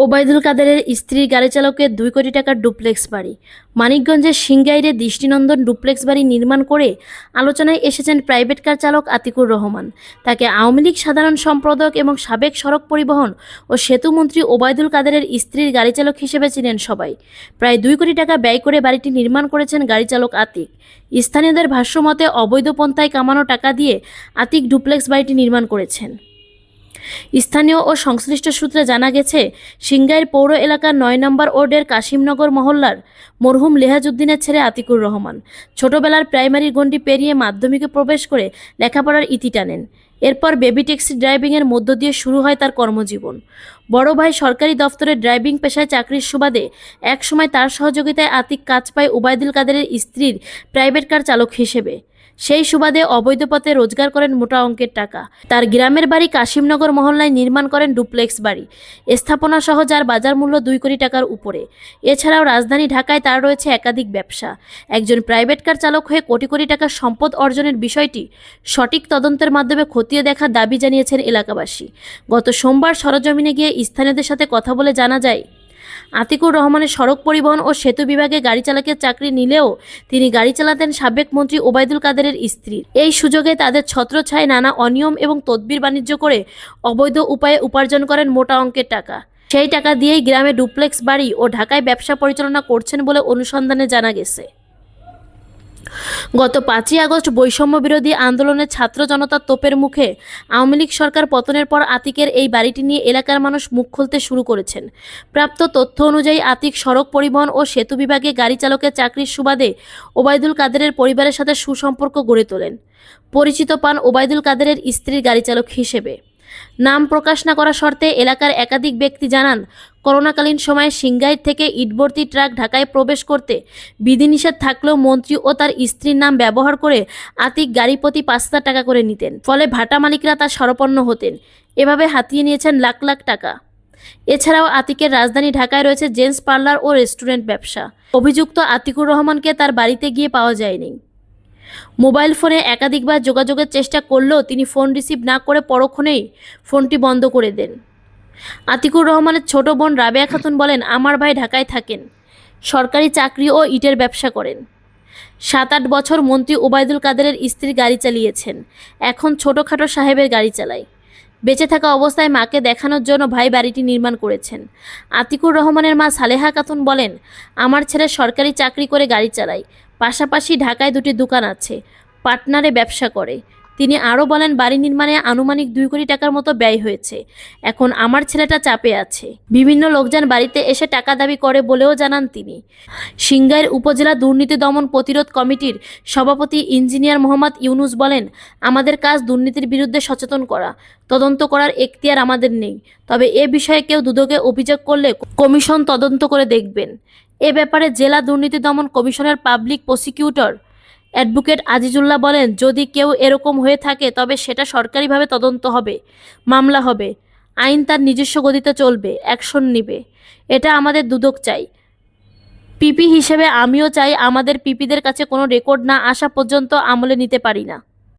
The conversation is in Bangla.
ওবায়দুল কাদেরের স্ত্রীর গাড়ি চালকের 2 কোটি টাকার ডুপ্লেক্স বাড়ি। মানিকগঞ্জের সিংগাইরে দৃষ্টিনন্দন ডুপ্লেক্স বাড়ি নির্মাণ করে আলোচনায় এসেছেন প্রাইভেট কার চালক আতিকুর রহমান। তাকে আওয়ামী লীগ সাধারণ সম্পাদক এবং সাবেক সড়ক পরিবহন ও সেতু মন্ত্রী ওবায়দুল কাদেরের স্ত্রীর গাড়ি চালক হিসেবে চিনেন সবাই। প্রায় 2 কোটি টাকা ব্যয় করে বাড়িটি নির্মাণ করেছেন গাড়ি চালক আতিক। স্থানীয়দের ভাষ্যমতে অবৈধ পন্থায় কামানো টাকা দিয়ে আতিক ডুপ্লেক্স বাড়িটি নির্মাণ করেছেন। স্থানীয় ও সংশ্লিষ্ট সূত্রে জানা গেছে, সিংগাইর পৌর এলাকার 9 নম্বর ওয়ার্ডের কাশিমনগর মহল্লার মরহুম লেহাজউদ্দিনের ছেলে আতিকুর রহমান ছোটবেলার প্রাইমারির গণ্ডি পেরিয়ে মাধ্যমিকে প্রবেশ করে লেখাপড়ার ইতি টানেন। এরপর বেবি ট্যাক্সি ড্রাইভিংয়ের মধ্য দিয়ে শুরু হয় তার কর্মজীবন। বড় ভাই সরকারি দফতরে ড্রাইভিং পেশায় চাকরির সুবাদে একসময় তার সহযোগিতায় আতিক কাজ পায় ওবায়দুল কাদেরের স্ত্রীর প্রাইভেট কার চালক হিসেবে। সেই সুবাদে অবৈধ পথে রোজগার করেন মোটা অঙ্কের টাকা। তার গ্রামের বাড়ি কাশিমনগর মহল্লায় নির্মাণ করেন ডুপ্লেক্স বাড়ি, স্থাপনা সহ যার বাজার মূল্য 2 কোটি টাকার উপরে। এছাড়াও রাজধানী ঢাকায় তার রয়েছে একাধিক ব্যবসা। একজন প্রাইভেট কার চালক হয়ে কোটি কোটি টাকার সম্পদ অর্জনের বিষয়টি সঠিক তদন্তের মাধ্যমে খতিয়ে দেখার দাবি জানিয়েছেন এলাকাবাসী। গত সোমবার সরেজমিনে গিয়ে স্থানীয়দের সাথে কথা বলে জানা যায়, আতিকুর রহমানের সড়ক পরিবহন ও সেতু বিভাগে গাড়ি চালকের চাকরি নিলেও তিনি গাড়ি চালাতেন সাবেক মন্ত্রী ওবায়দুল কাদেরের স্ত্রীর। এই সুযোগে তাদের ছত্রছায়ায় নানা অনিয়ম এবং তদবির বাণিজ্য করে অবৈধ উপায়ে উপার্জন করেন মোটা অঙ্কের টাকা। সেই টাকা দিয়েই গ্রামে ডুপ্লেক্স বাড়ি ও ঢাকায় ব্যবসা পরিচালনা করছেন বলে অনুসন্ধানে জানা গেছে। গত 5ই আগস্ট বৈষম্য বিরোধী আন্দোলনে ছাত্র জনতার তোপের মুখে আওয়ামী লীগ সরকার পতনের পর আতিকের এই বাড়িটি নিয়ে এলাকার মানুষ মুখ খুলতে শুরু করেছেন। প্রাপ্ত তথ্য অনুযায়ী আতিক সড়ক পরিবহন ও সেতু বিভাগে গাড়ি চালকের চাকরির সুবাদে ওবায়দুল কাদেরের পরিবারের সাথে সুসম্পর্ক গড়ে তোলেন। পরিচিত পান ওবায়দুল কাদেরের স্ত্রীর গাড়ি চালক হিসেবে। নাম প্রকাশ না করা শর্তে এলাকার একাধিক ব্যক্তি জানান, করোনাকালীন সময়ে সিংগাইর থেকে ইটভর্তি ট্রাক ঢাকায় প্রবেশ করতে বিধিনিষেধ থাকলেও মন্ত্রী ও তার স্ত্রীর নাম ব্যবহার করে আতিক গাড়ি প্রতি 5,000 টাকা করে নিতেন। ফলে ভাটা মালিকরা তার শরণাপন্ন হতেন। এভাবে হাতিয়ে নিয়েছেন লাখ লাখ টাকা। এছাড়াও আতিকের রাজধানী ঢাকায় রয়েছে জেন্টস পার্লার ও রেস্টুরেন্ট ব্যবসা। অভিযুক্ত আতিকুর রহমানকে তার বাড়িতে গিয়ে পাওয়া যায়নি। মোবাইল ফোনে একাধিকবার যোগাযোগের চেষ্টা করলেও তিনি ফোন রিসিভ না করে পরক্ষণেই ফোনটি বন্ধ করে দেন। আতিকুর রহমানের ছোট বোন রাবেয়া খাতুন বলেন, আমার ভাই ঢাকায় থাকেন, সরকারি চাকরি ও ইটের ব্যবসা করেন। 7-8 বছর মন্ত্রী ওবায়দুল কাদেরের স্ত্রী গাড়ি চালিয়েছেন, এখন ছোটোখাটো সাহেবের গাড়ি চালায়। বেঁচে থাকা অবস্থায় মাকে দেখানোর জন্য ভাই বাড়িটি নির্মাণ করেছেন। আতিকুর রহমানের মা সালেহা খাতুন বলেন, আমার ছেলে সরকারি চাকরি করে গাড়ি চালায়, পাশাপাশি ঢাকায় 2টি দোকান আছে, পার্টনারে ব্যবসা করে। তিনি আরও বলেন, বাড়ি নির্মাণে আনুমানিক 2 কোটি টাকার মতো ব্যয় হয়েছে। এখন আমার ছেলেটা চাপে আছে। বিভিন্ন লোকজন বাড়িতে এসে টাকা দাবি করে বলেও জানান তিনি। সিংগাইর উপজেলা দুর্নীতি দমন প্রতিরোধ কমিটির সভাপতি ইঞ্জিনিয়ার মোহাম্মদ ইউনুস বলেন, আমাদের কাজ দুর্নীতির বিরুদ্ধে সচেতন করা, তদন্ত করার এখতিয়ার আমাদের নেই। তবে এ বিষয়ে কেউ দুদকে অভিযোগ করলে কমিশন তদন্ত করে দেখবেন। এ ব্যাপারে জেলা দুর্নীতি দমন কমিশনের পাবলিক প্রসিকিউটর অ্যাডভোকেট আজিজুল্লাহ বলেন, যদি কেউ এরকম হয়ে থাকে তবে সেটা সরকারিভাবে তদন্ত হবে, মামলা হবে, আইন তার নিজস্ব গতিতে চলবে, অ্যাকশন নিবে। এটা আমাদের দুদক চাই। পিপি হিসেবে আমিও চাই, আমাদের পিপিদের কাছে কোনো রেকর্ড না আসা পর্যন্ত আমলে নিতে পারি না।